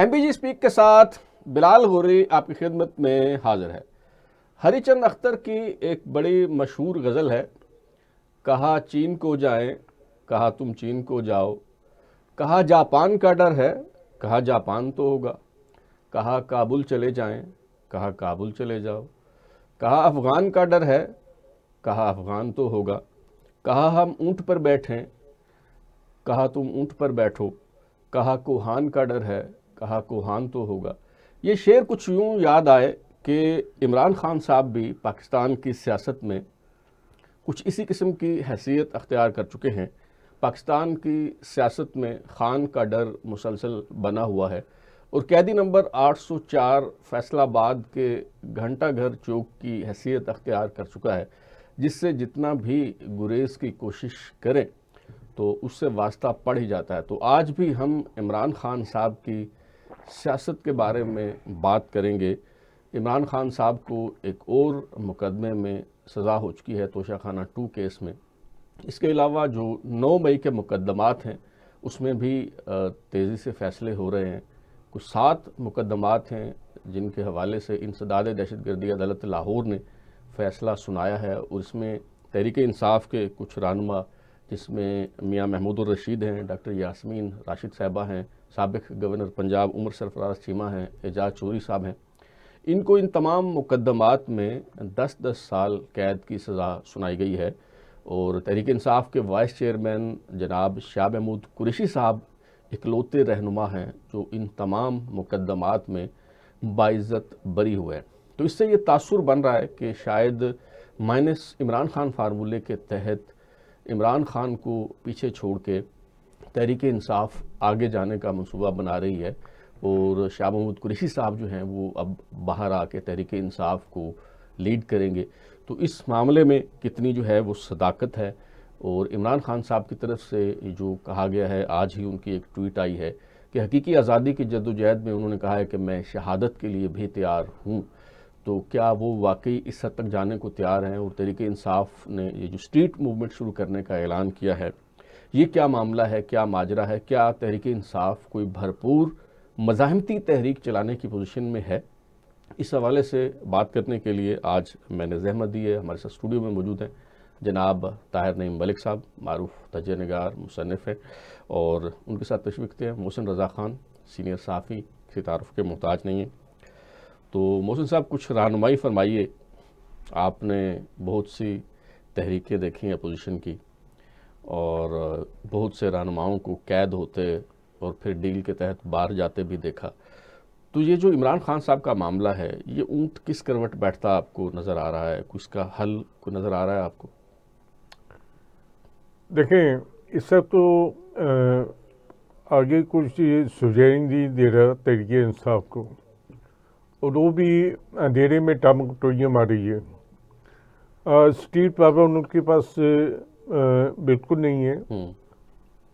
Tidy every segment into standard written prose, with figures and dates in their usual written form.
M B G speak کے ساتھ بلال غوری آپ کی خدمت میں حاضر ہے۔ ہری چند اختر کی ایک بڑی مشہور غزل ہے، کہا چین کو جائیں، کہا تم چین کو جاؤ، کہا جاپان کا ڈر ہے، کہا جاپان تو ہوگا، کہا کابل چلے جائیں، کہا کابل چلے جاؤ، کہا افغان کا ڈر ہے، کہا افغان تو ہوگا، کہا ہم اونٹ پر بیٹھیں، کہا تم اونٹ پر بیٹھو، کہا کوہان کا ڈر ہے، کہا کوہان تو ہوگا۔ یہ شعر کچھ یوں یاد آئے کہ عمران خان صاحب بھی پاکستان کی سیاست میں کچھ اسی قسم کی حیثیت اختیار کر چکے ہیں۔ پاکستان کی سیاست میں خان کا ڈر مسلسل بنا ہوا ہے اور قیدی نمبر 804 فیصل آباد کے گھنٹہ گھر چوک کی حیثیت اختیار کر چکا ہے، جس سے جتنا بھی گریز کی کوشش کریں تو اس سے واسطہ پڑ ہی جاتا ہے۔ تو آج بھی ہم عمران خان صاحب کی سیاست کے بارے میں بات کریں گے۔ عمران خان صاحب کو ایک اور مقدمے میں سزا ہو چکی ہے، توشہ خانہ 2 کیس میں۔ اس کے علاوہ جو 9 مئی کے مقدمات ہیں اس میں بھی تیزی سے فیصلے ہو رہے ہیں۔ کچھ 7 مقدمات ہیں جن کے حوالے سے انسداد دہشت گردی عدالت لاہور نے فیصلہ سنایا ہے، اور اس میں تحریک انصاف کے کچھ رہنما جس میں میاں محمود الرشید ہیں، ڈاکٹر یاسمین راشد صاحبہ ہیں، سابق گورنر پنجاب عمر سرفراز چیمہ ہیں، اعجاز چوری صاحب ہیں، ان کو ان تمام مقدمات میں 10 سال قید کی سزا سنائی گئی ہے۔ اور تحریک انصاف کے وائس چیئرمین جناب شاہ محمود قریشی صاحب اکلوتے رہنما ہیں جو ان تمام مقدمات میں باعزت بری ہوئے ہیں۔ تو اس سے یہ تاثر بن رہا ہے کہ شاید مائنس عمران خان فارمولے کے تحت عمران خان کو پیچھے چھوڑ کے تحریک انصاف آگے جانے کا منصوبہ بنا رہی ہے، اور شاہ محمود قریشی صاحب جو ہیں وہ اب باہر آ کے تحریک انصاف کو لیڈ کریں گے۔ تو اس معاملے میں کتنی جو ہے وہ صداقت ہے، اور عمران خان صاحب کی طرف سے جو کہا گیا ہے، آج ہی ان کی ایک ٹویٹ آئی ہے کہ حقیقی آزادی کی جدوجہد میں انہوں نے کہا ہے کہ میں شہادت کے لیے بھی تیار ہوں۔ تو کیا وہ واقعی اس حد تک جانے کو تیار ہیں؟ اور تحریک انصاف نے یہ جو اسٹریٹ موومنٹ شروع کرنے کا اعلان کیا ہے، یہ کیا معاملہ ہے، کیا ماجرا ہے؟ کیا تحریک انصاف کوئی بھرپور مزاحمتی تحریک چلانے کی پوزیشن میں ہے؟ اس حوالے سے بات کرنے کے لیے آج میں نے زحمت دی ہے۔ ہمارے ساتھ اسٹوڈیو میں موجود ہیں جناب طاہر نعیم ملک صاحب، معروف تجزیہ نگار، مصنف ہیں، اور ان کے ساتھ تشریف رکھتے ہیں محسن رضا خان، سینئر صحافی، کسی تعارف کے محتاج نہیں ہیں۔ تو محسن صاحب کچھ رہنمائی فرمائیے، آپ نے بہت سی تحریکیں دیکھی ہیں اپوزیشن کی، اور بہت سے رہنماؤں کو قید ہوتے اور پھر ڈیل کے تحت باہر جاتے بھی دیکھا۔ تو یہ جو عمران خان صاحب کا معاملہ ہے، یہ اونٹ کس کروٹ بیٹھتا آپ کو نظر آ رہا ہے؟ اس کا حل کوئی نظر آ رہا ہے آپ کو؟ دیکھیں، اس وقت تو آگے کچھ سجیشن نہیں دے رہا تحریک انصاف کو، اور وہ بھی اندھیرے میں ٹامکٹوئیاں مار رہی ہے۔ اسٹریٹ پاور ان کے پاس بالکل نہیں ہے۔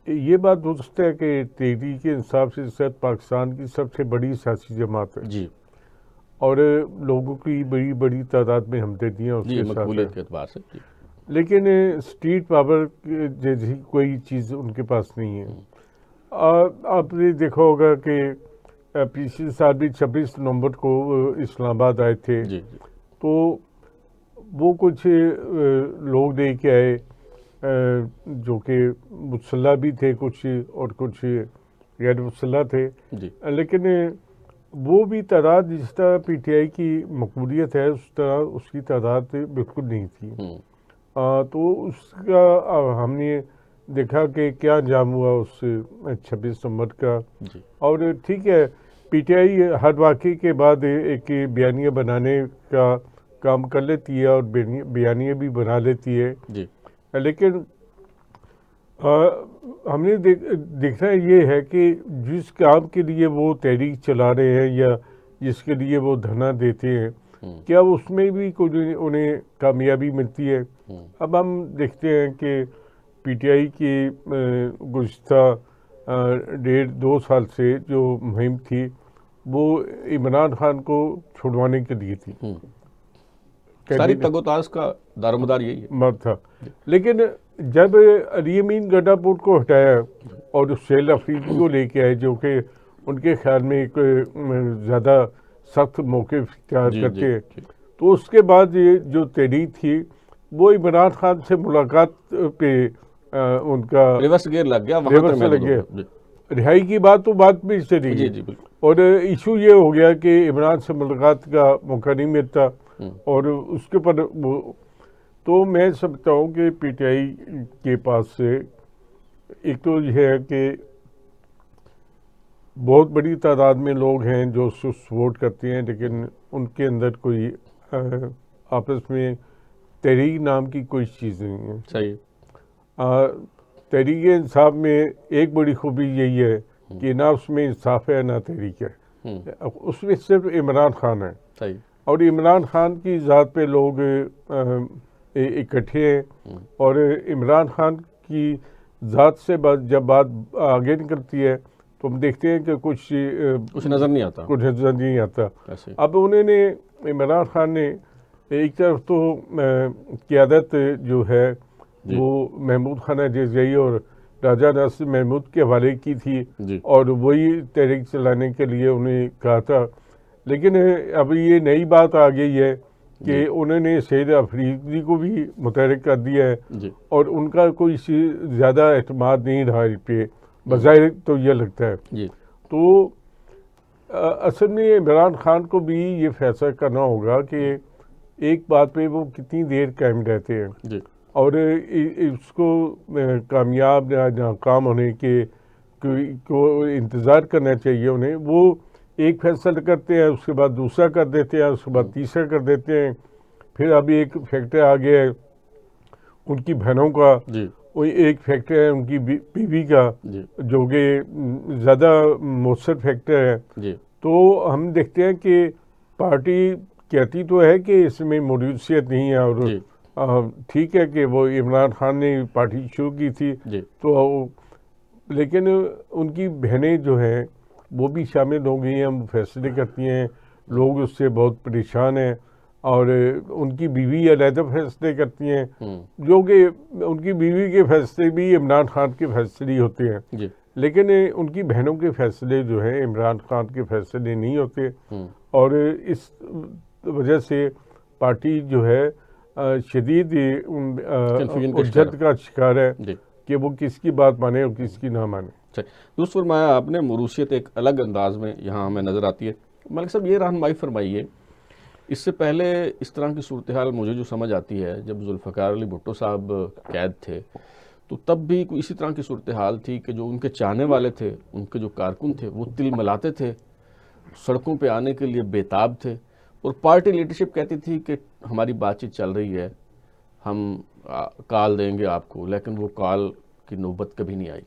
یہ بات درست ہے کہ تحریک انصاف سے صرف پاکستان کی سب سے بڑی سیاسی جماعت ہے، جی، اور لوگوں کی بڑی بڑی تعداد میں ہمدردیاں اس کے ساتھ مقبولیت کے اعتبار سے، جی۔ لیکن اسٹریٹ پاور جیسی کوئی چیز ان کے پاس نہیں ہے۔ آپ نے دیکھا ہوگا کہ پچھلے سال بھی 26 نومبر کو اسلام آباد آئے تھے، جی، تو وہ کچھ لوگ دے کے آئے جو کہ مسلح بھی تھے کچھ، اور کچھ غیر مسلح تھے، جی، لیکن وہ بھی تعداد جس طرح پی ٹی آئی کی مقبولیت ہے اس طرح اس کی تعداد بالکل نہیں تھی۔ تو اس کا ہم نے دیکھا کہ کیا انجام ہوا اس 26 نومبر کا۔ جی، اور ٹھیک ہے، پی ٹی آئی ہر واقعے کے بعد ایک بیانیہ بنانے کا کام کر لیتی ہے اور بیانیہ بھی بنا لیتی ہے، جی، لیکن ہم نے دیکھنا یہ ہے کہ جس کام کے لیے وہ تحریک چلا رہے ہیں یا جس کے لیے وہ دھرنا دیتے ہیں، کیا اس میں بھی کوئی انہیں کامیابی ملتی ہے؟ اب ہم دیکھتے ہیں کہ پی ٹی آئی کی گزشتہ 1.5-2 سال سے جو مہم تھی وہ عمران خان کو چھڑوانے کے لیے تھی، ساری تگ و تاز کا دار و مدار یہی ہے تھا۔ لیکن جب علی امین گڈھا پور کو ہٹایا اور شیل افریدی کو لے کے آئے جو کہ ان کے خیال میں ایک زیادہ سخت موقف اختیار کرتے ہیں. تو اس کے بعد یہ جو تحریک تھی وہ عمران خان سے ملاقات پہ ان کا ریورس گیئر لگ گیا، ریورس لگ گیا. رہائی کی بات تو بات بھی چلی جی اور ایشو یہ ہو گیا کہ عمران سے ملاقات کا موقع نہیں ملتا اور اس کے پر تو میں سمجھتا ہوں کہ پی ٹی آئی کے پاس سے ایک تو یہ ہے کہ بہت بڑی تعداد میں لوگ ہیں جو اس کو سپورٹ کرتے ہیں، لیکن ان کے اندر کوئی آپس میں تحریک نام کی کوئی چیز نہیں ہے. صحیح. تحریک انصاف میں ایک بڑی خوبی یہی ہے کہ نہ اس میں انصاف ہے نہ تحریک ہے، اس میں صرف عمران خان ہے. صحیح. اور عمران خان کی ذات پہ لوگ اکٹھے ہیں اور عمران خان کی ذات سے جب بات آگے نکلتی ہے تو ہم دیکھتے ہیں کہ کچھ نظر نہیں آتا، کچھ نظر نہیں آتا. اب انہوں نے عمران خان نے ایک طرف تو قیادت جو ہے وہ محمود خان اجزیائی اور راجہ ناصر محمود کے حوالے کی تھی اور وہی تحریک چلانے کے لیے انہیں کہا تھا. لیکن اب یہ نئی بات آ گئی ہے کہ انہوں نے شہید افریدی کو بھی متحرک کر دیا ہے اور ان کا کوئی زیادہ اعتماد نہیں رہا اس پہ، بظاہر تو یہ لگتا ہے. تو اصل میں عمران خان کو بھی یہ فیصلہ کرنا ہوگا کہ ایک بات پہ وہ کتنی دیر قائم رہتے ہیں اور اس کو کامیاب یا ناکام ہونے کے کو انتظار کرنا چاہیے انہیں. وہ ایک فیصلہ کرتے ہیں، اس کے بعد دوسرا کر دیتے ہیں، اس کے بعد تیسرا کر دیتے ہیں. پھر ابھی ایک فیکٹر آ گیا ہے ان کی بہنوں کا، ایک فیکٹر ہے ان کی بیوی کا جو کہ زیادہ مؤثر فیکٹر ہے. تو ہم دیکھتے ہیں کہ پارٹی کہتی تو ہے کہ اس میں موجودیت نہیں ہے اور ٹھیک ہے کہ وہ عمران خان نے پارٹی شروع کی تھی تو، لیکن ان کی بہنیں جو ہیں وہ بھی شامل ہو گئی ہیں، وہ فیصلے کرتی ہیں. لوگ اس سے بہت پریشان ہیں اور ان کی بیوی علیحدہ فیصلے کرتی ہیں جو کہ ان کی بیوی کے فیصلے بھی عمران خان کے فیصلے ہی ہوتے ہیں، لیکن ان کی بہنوں کے فیصلے جو ہیں عمران خان کے فیصلے نہیں ہوتے. اور اس وجہ سے پارٹی جو ہے شدید الجھن کا شکار ہے کہ وہ کس کی بات مانے اور کس کی نہ مانے. درست فرمایا آپ نے. موروثیت ایک الگ انداز میں یہاں ہمیں نظر آتی ہے. ملک صاحب یہ رہنمائی فرمائیے، اس سے پہلے اس طرح کی صورتحال مجھے جو سمجھ آتی ہے جب ذوالفقار علی بھٹو صاحب قید تھے تو تب بھی کوئی اسی طرح کی صورتحال تھی کہ جو ان کے چاہنے والے تھے، ان کے جو کارکن تھے وہ تل ملاتے تھے، سڑکوں پہ آنے کے لیے بےتاب تھے اور پارٹی لیڈرشپ کہتی تھی کہ ہماری بات چیت چل رہی ہے، ہم کال دیں گے آپ کو، لیکن وہ کال کی نوبت کبھی نہیں آئی.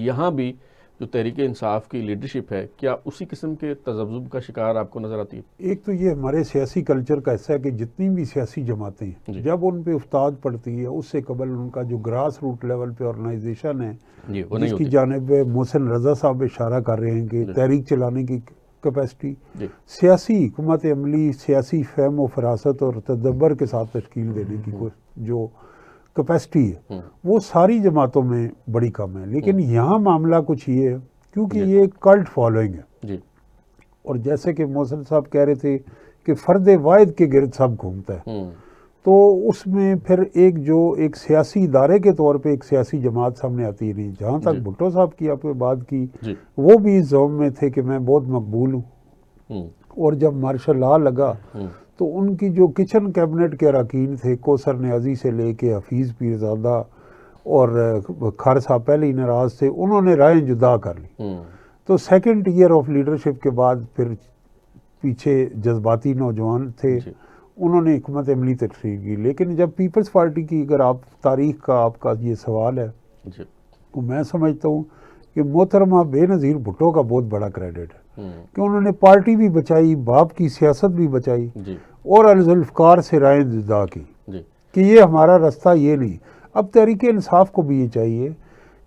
یہاں بھی جو تحریک انصاف کی لیڈرشپ ہے کیا اسی قسم کے تذبذب کا شکار آپ کو نظر آتی ہے؟ ایک تو یہ ہمارے سیاسی کلچر کا حصہ ہے کہ جتنی بھی سیاسی جماعتیں ہیں جب ان پہ افتاد پڑتی ہے اس سے قبل ان کا جو گراس روٹ لیول پہ آرگنائزیشن ہے جس کی جانب محسن رضا صاحب اشارہ کر رہے ہیں کہ تحریک چلانے کی کیپیسٹی سیاسی حکمت عملی، سیاسی فہم و فراست اور تدبر کے ساتھ تشکیل دینے کی جو کیپیسٹی ہے وہ ساری جماعتوں میں بڑی کم ہے. لیکن یہاں معاملہ کچھ یہ ہے کیونکہ یہ ایک کلٹ فالوئنگ ہے اور جیسے کہ محسن صاحب کہہ رہے تھے کہ فرد واحد کے گرد سب گھومتا ہے تو اس میں پھر ایک سیاسی ادارے کے طور پہ ایک سیاسی جماعت سامنے آتی نہیں. جہاں تک بھٹو صاحب کی آپ نے بات کی وہ بھی اس زوم میں تھے کہ میں بہت مقبول ہوں اور جب مارشل لا لگا تو ان کی جو کچن کیبنٹ کے اراکین تھے کوثر نیازی سے لے کے حفیظ پیرزادہ اور کھار صاحب پہلے ہی ناراض تھے، انہوں نے رائے جدا کر لی. تو سیکنڈ ایئر آف لیڈرشپ کے بعد پھر پیچھے جذباتی نوجوان تھے، انہوں نے حکمت عملی تشریح کی. لیکن جب پیپلز پارٹی کی اگر آپ تاریخ کا آپ کا یہ سوال ہے تو میں سمجھتا ہوں کہ محترمہ بے نظیر بھٹو کا بہت بڑا کریڈٹ ہے کہ انہوں نے پارٹی بھی بچائی، باپ کی سیاست بھی بچائی اور ذوالفقار سے رائے جدا کی کہ یہ ہمارا راستہ یہ نہیں. اب تحریک انصاف کو بھی یہ چاہیے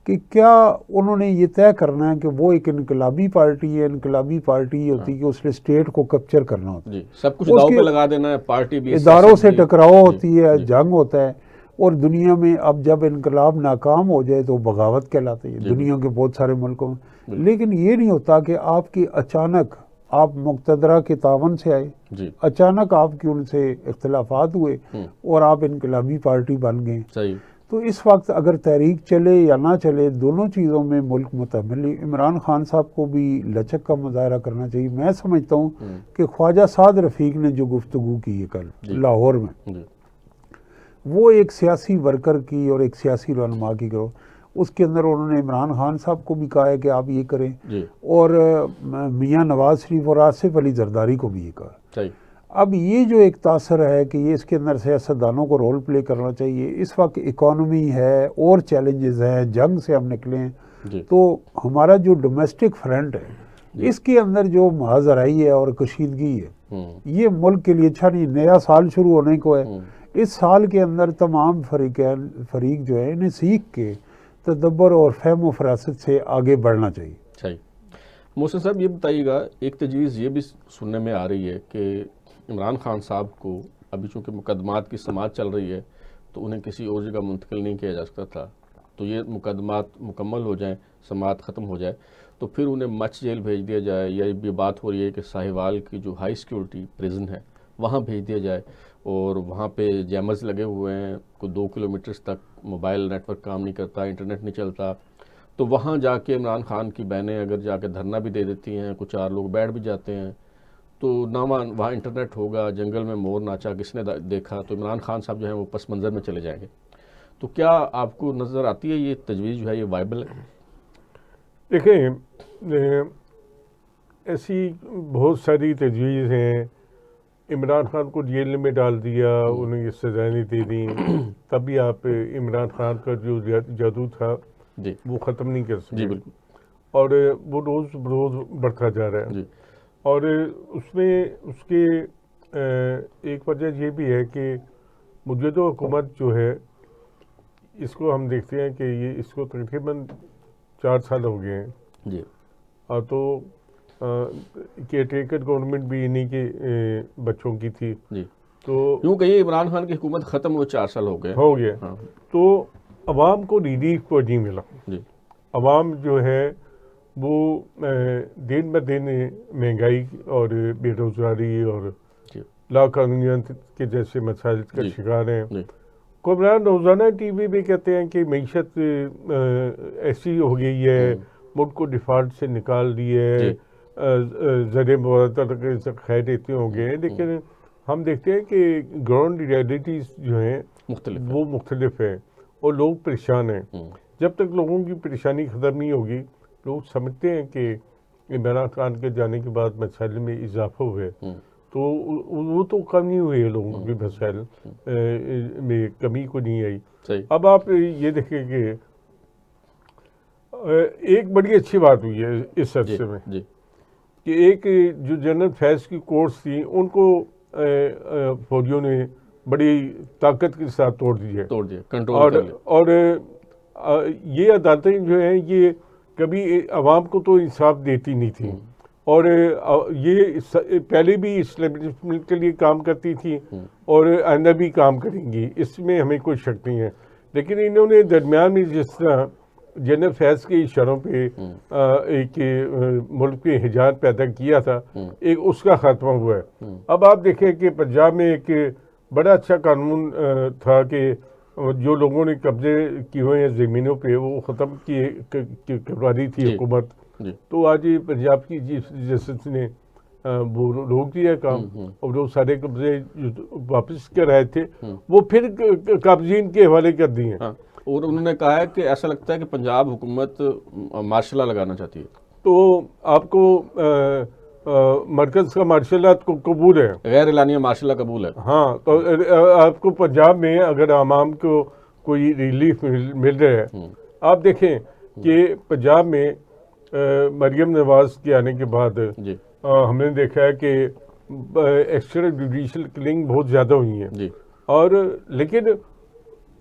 کہ کیا انہوں نے یہ طے کرنا ہے کہ وہ ایک انقلابی پارٹی ہے، انقلابی پارٹی یہ ہوتی ہے کہ اس نے اسٹیٹ کو کیپچر کرنا ہوتا ہے، سب کچھ داؤ پہ لگا دینا ہے، پارٹی بھی اداروں سے ٹکراؤ ہوتی ہے، جنگ ہوتا ہے اور دنیا میں اب جب انقلاب ناکام ہو جائے تو بغاوت کہلاتی ہے. دنیا کے بہت سارے ملکوں میں لیکن یہ نہیں ہوتا کہ آپ کی اچانک آپ مقتدرہ کے تعاون سے آئے، جی اچانک آپ کی ان سے اختلافات ہوئے اور آپ انقلابی پارٹی بن گئے. صحیح. تو اس وقت اگر تحریک چلے یا نہ چلے، دونوں چیزوں میں ملک متحمل ہے. عمران خان صاحب کو بھی لچک کا مظاہرہ کرنا چاہیے. میں سمجھتا ہوں کہ خواجہ سعد رفیق نے جو گفتگو کی ہے کل لاہور میں، وہ ایک سیاسی ورکر کی اور ایک سیاسی رہنما کی کرو. اس کے اندر انہوں نے عمران خان صاحب کو بھی کہا ہے کہ آپ یہ کریں، اور میاں نواز شریف اور آصف علی زرداری کو بھی یہ کہا. اب یہ جو ایک تاثر ہے کہ یہ اس کے اندر سیاستدانوں کو رول پلے کرنا چاہیے. اس وقت اکانومی ہے اور چیلنجز ہیں، جنگ سے ہم نکلے ہیں، تو ہمارا جو ڈومیسٹک فرنٹ ہے اس کے اندر جو محاذرائی ہے اور کشیدگی ہے، یہ ملک کے لیے اچھا نہیں. نیا سال شروع ہونے کو ہے، اس سال کے اندر تمام فریق جو ہے انہیں سیکھ کے تدبر اور فہم و فراست سے آگے بڑھنا چاہیے. صحیح. محسن صاحب یہ بتائیے گا، ایک تجویز یہ بھی سننے میں آ رہی ہے کہ عمران خان صاحب کو ابھی چونکہ مقدمات کی سماعت چل رہی ہے تو انہیں کسی اور جگہ منتقل نہیں کیا جا سکتا تھا، تو یہ مقدمات مکمل ہو جائیں، سماعت ختم ہو جائے تو پھر انہیں مچ جیل بھیج دیا جائے، یا یہ بات ہو رہی ہے کہ ساہیوال کی جو ہائی سیکیورٹی پریزن ہے وہاں بھیج دیا جائے، اور وہاں پہ جیمرز لگے ہوئے ہیں، کوئی 2 کلومیٹرز تک موبائل نیٹ ورک کام نہیں کرتا، انٹرنیٹ نہیں چلتا، تو وہاں جا کے عمران خان کی بہنیں اگر جا کے دھرنا بھی دے دیتی ہیں، کچھ 4 لوگ بیٹھ بھی جاتے ہیں، تو نہ وہاں انٹرنیٹ ہوگا، جنگل میں مور ناچا کس نے دیکھا، تو عمران خان صاحب جو ہیں وہ پس منظر میں چلے جائیں گے. تو کیا آپ کو نظر آتی ہے یہ تجویز جو ہے یہ وائبل ہے؟ دیکھیں، ایسی بہت ساری تجویز ہیں. عمران خان کو جیل میں ڈال دیا، انہیں یہ سزائیں دے دیں، تب بھی آپ عمران خان کا جو جادو تھا وہ ختم نہیں کر سکے، اور وہ روز بروز بڑھتا جا رہا ہے. اور اس میں اس کے ایک وجہ یہ بھی ہے کہ مجدد حکومت جو ہے اس کو ہم دیکھتے ہیں کہ یہ اس کو تقریباً 4 سال ہو گئے ہیں، اور تو کیئر ٹیکر گورنمنٹ بھی انہی کے بچوں کی تھی، تو یوں کہیے عمران خان کی حکومت ختم ہوئے 4 سال ہو گئے. تو عوام کو ریلیف کو نہیں ملا. عوام جو ہے وہ دن بہ دن مہنگائی اور بے روزگاری اور لا قانونیت کے جیسے مسائل کا شکار ہیں. حکمران روزانہ ٹی وی پہ کہتے ہیں کہ معیشت ایسی ہو گئی ہے، ملک کو ڈیفالٹ سے نکال دی ہے، زر مواد خیر دیتے ہوں گے، لیکن ہم دیکھتے ہیں کہ گراؤنڈ ریالٹیز جو ہیں وہ مختلف ہیں اور لوگ پریشان ہیں. جب تک لوگوں کی پریشانی ختم نہیں ہوگی، لوگ سمجھتے ہیں کہ عمران خان کے جانے کے بعد مسائل میں اضافہ ہوئے، تو وہ تو کم نہیں ہوئے، لوگوں کے مسائل میں کمی کو نہیں آئی. اب آپ یہ دیکھیں کہ ایک بڑی اچھی بات ہوئی ہے اس عرصے میں کہ ایک جو جنرل فیض کی کورس تھی ان کو فوجیوں نے بڑی طاقت کے ساتھ توڑ دیا، اور یہ عدالتیں جو ہیں یہ کبھی عوام کو تو انصاف دیتی نہیں تھی، اور یہ پہلے بھی اسٹیبلشمنٹ کے لیے کام کرتی تھی اور آئندہ بھی کام کریں گی، اس میں ہمیں کوئی شک نہیں ہے. لیکن انہوں نے درمیان میں جس طرح جنرل فیض کے اشاروں پہ ایک ملک پہ حجاب پیدا کیا تھا، ایک اس کا خاتمہ ہوا ہے. اب آپ دیکھیں کہ پنجاب میں ایک بڑا اچھا قانون تھا کہ جو لوگوں نے قبضے کیے ہوئے ہیں زمینوں پہ وہ ختم کروا دی تھی حکومت، تو آج پنجاب کی چیف جسٹس نے وہ روک دیا کام، اور وہ سارے قبضے واپس کر رہے تھے وہ پھر قابضین کے حوالے کر دیے ہیں. اور انہوں نے کہا ہے کہ ایسا لگتا ہے کہ پنجاب حکومت مارشل لا لگانا چاہتی ہے. تو آپ کو مرکز کا مارشل لا کو قبول ہے، غیر اعلانیہ مارشل لا قبول ہے. ہاں، تو آپ کو پنجاب میں اگر عوام کو کوئی ریلیف مل رہا ہے، آپ دیکھیں کہ پنجاب میں مریم نواز کے آنے کے بعد ہم نے دیکھا ہے کہ ایکسٹرا جوڈیشل کلنگ بہت زیادہ ہوئی ہیں، اور لیکن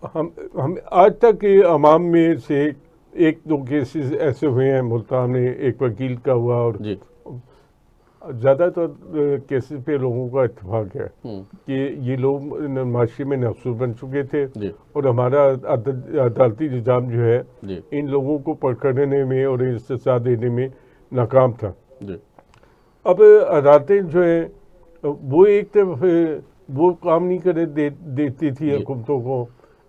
ہم آج تک عوام میں سے 1-2 کیسز ایسے ہوئے ہیں، ملتان میں ایک وکیل کا ہوا، اور زیادہ تر کیسز پہ لوگوں کا اتفاق ہے کہ یہ لوگ معاشرے میں نفسور بن چکے تھے اور ہمارا عدالتی نظام جو ہے ان لوگوں کو پکڑنے میں اور سزا دینے میں ناکام تھا. اب عدالتیں جو ہیں وہ ایک طرف وہ کام نہیں کرنے دیتی تھی حکومتوں کو،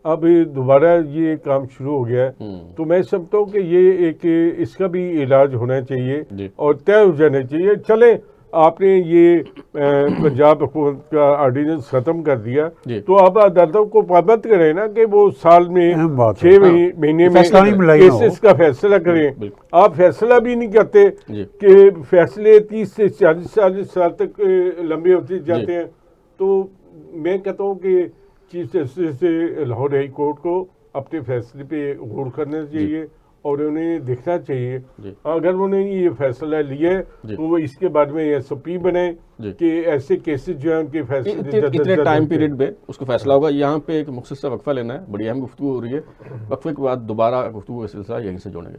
اب دوبارہ یہ کام شروع ہو گیا ہے. تو میں سمجھتا ہوں کہ یہ ایک اس کا بھی علاج ہونا چاہیے اور طے ہو جانا چاہیے. چلیں آپ نے یہ پنجاب حکومت کا آرڈیننس ختم کر دیا تو اب عدالتوں کو پابند کریں نا کہ وہ سال میں 6 مہینے میں کیسز کا فیصلہ کریں. آپ فیصلہ بھی نہیں کرتے کہ فیصلے 30 سے 40 سال تک لمبے ہوتے جاتے ہیں. تو میں کہتا ہوں کہ chief justice Lahore high court کو اپنے فیصلے پہ غور کرنا چاہیے اور انہیں دیکھنا چاہیے اگر انہوں نے یہ فیصلہ لیا ہے تو وہ اس کے بعد میں ایس او پی بنائیں کہ ایسے کیسز جو ہیں ان کے فیصلے اتنے ٹائم پیریڈ میں اس کو فیصلہ ہوگا. یہاں پہ ایک مختصر وقفہ لینا ہے، بڑی اہم گفتگو ہو رہی ہے. وقفے کے بعد دوبارہ گفتگو کا سلسلہ یہیں سے جوڑیں گے.